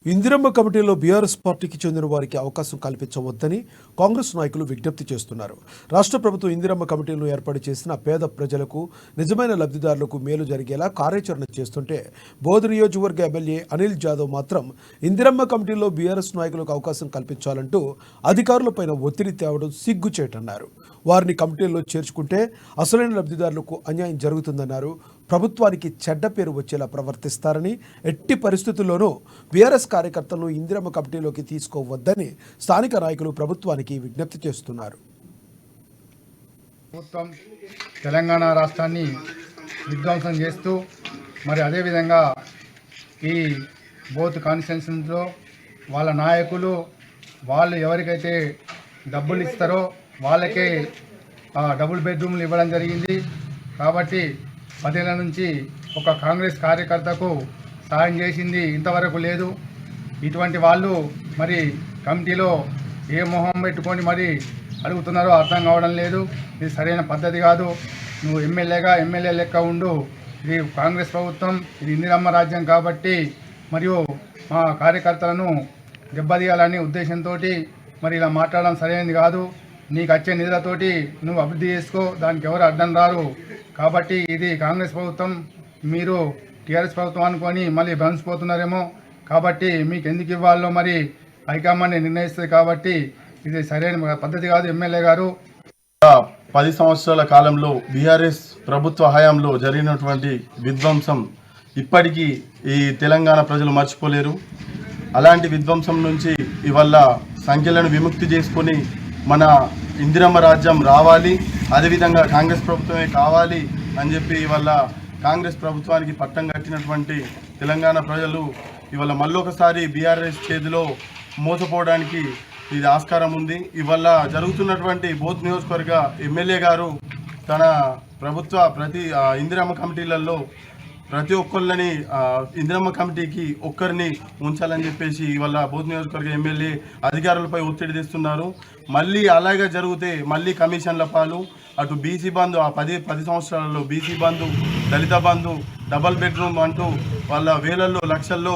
ఇందిరమ్మ కమిటీలో బీఆర్ఎస్ పార్టీకి చెందిన వారికి అవకాశం కల్పించవద్దని కాంగ్రెస్ నాయకులు విజ్ఞప్తి చేస్తున్నారు. రాష్ట్ర ప్రభుత్వం ఇందిరమ్మ కమిటీలను ఏర్పాటు చేసిన పేద ప్రజలకు, నిజమైన లబ్ధిదారులకు మేలు జరిగేలా కార్యాచరణ చేస్తుంటే బోధ్ నియోజకవర్గ ఎమ్మెల్యే అనిల్ జాదవ్ మాత్రం ఇందిరమ్మ కమిటీలో బీఆర్ఎస్ నాయకులకు అవకాశం కల్పించాలంటూ అధికారులపైన ఒత్తిడి తేవడం సిగ్గుచేటన్నారు. వారిని కమిటీల్లో చేర్చుకుంటే అసలైన లబ్ధిదారులకు అన్యాయం జరుగుతుందన్నారు. ప్రభుత్వానికి చెడ్డ పేరు వచ్చేలా ప్రవర్తిస్తారని, ఎట్టి పరిస్థితుల్లోనూ బీఆర్ఎస్ కార్యకర్తలను ఇందిరమ్మ కమిటీలోకి తీసుకోవద్దని స్థానిక నాయకులు ప్రభుత్వానికి విజ్ఞప్తి చేస్తున్నారు. ప్రభుత్వం తెలంగాణ రాష్ట్రాన్ని విధ్వంసం చేస్తూ మరి అదేవిధంగా ఈ బోత్ కాన్స్టిట్యున్సీలో వాళ్ళ నాయకులు వాళ్ళు ఎవరికైతే డబ్బులు ఇస్తారో వాళ్ళకే డబుల్ బెడ్రూమ్లు ఇవ్వడం జరిగింది. కాబట్టి 10 ఏళ్ల నుంచి ఒక కాంగ్రెస్ కార్యకర్తకు సాయం చేసింది ఇంతవరకు లేదు. ఇటువంటి వాళ్ళు మరి కమిటీలో ఏ మొహం పెట్టుకొని మరి అడుగుతున్నారో అర్థం కావడం లేదు. ఇది సరైన పద్ధతి కాదు. నువ్వు ఎమ్మెల్యే లెక్క ఉండు. ఇది కాంగ్రెస్ ప్రభుత్వం, ఇది ఇందిరమ్మ రాజ్యం కాబట్టి మరియు మా కార్యకర్తలను దెబ్బతీయాలనే ఉద్దేశంతో మరి ఇలా మాట్లాడడం సరైనది కాదు. నీకు వచ్చే నిధులతోటి నువ్వు అభివృద్ధి చేసుకో, దానికి ఎవరు అడ్డం రారు. కాబట్టి ఇది కాంగ్రెస్ ప్రభుత్వం, మీరు టీఆర్ఎస్ ప్రభుత్వం అనుకొని మళ్ళీ భ్రమించిపోతున్నారేమో. కాబట్టి మీకు ఎందుకు ఇవ్వాలో మరి హైకమాండ్ నిర్ణయిస్తుంది. కాబట్టి ఇది సరైన పద్ధతి కాదు. ఎమ్మెల్యే గారు 10 సంవత్సరాల కాలంలో బీఆర్ఎస్ ప్రభుత్వ హయాంలో జరిగినటువంటి విధ్వంసం ఇప్పటికీ ఈ తెలంగాణ ప్రజలు మర్చిపోలేరు. అలాంటి విధ్వంసం నుంచి ఇవాళ సంఖ్యలను విముక్తి చేసుకొని మన ఇందిరమ్మ రాజ్యం రావాలి, అదేవిధంగా కాంగ్రెస్ ప్రభుత్వమే కావాలి అని చెప్పి ఇవాళ కాంగ్రెస్ ప్రభుత్వానికి పట్టం కట్టినటువంటి తెలంగాణ ప్రజలు ఇవాళ మళ్ళొకసారి బీఆర్ఎస్ చేతిలో మోసపోవడానికి ఇది ఆస్కారం ఉంది. ఇవాళ జరుగుతున్నటువంటి బోత్ నియోజకవర్గ ఎమ్మెల్యే గారు తన ప్రభుత్వ ఇందిరమ్మ కమిటీలలో ప్రతి ఒక్కళ్ళని ఇందిరమ్మ కమిటీకి ఒక్కరిని ఉంచాలని చెప్పేసి ఇవాళ బోధ్ నియోజకవర్గ ఎమ్మెల్యే అధికారులపై ఒత్తిడి తెస్తున్నారు. మళ్ళీ అలాగే జరిగితే మళ్ళీ కమిషన్ల పాలు, అటు బీసీ బంధు, ఆ 10 సంవత్సరాలలో బీసీ బంధు, దళిత బంధు, డబల్ బెడ్రూమ్ అంటూ వాళ్ళ వేలల్లో లక్షల్లో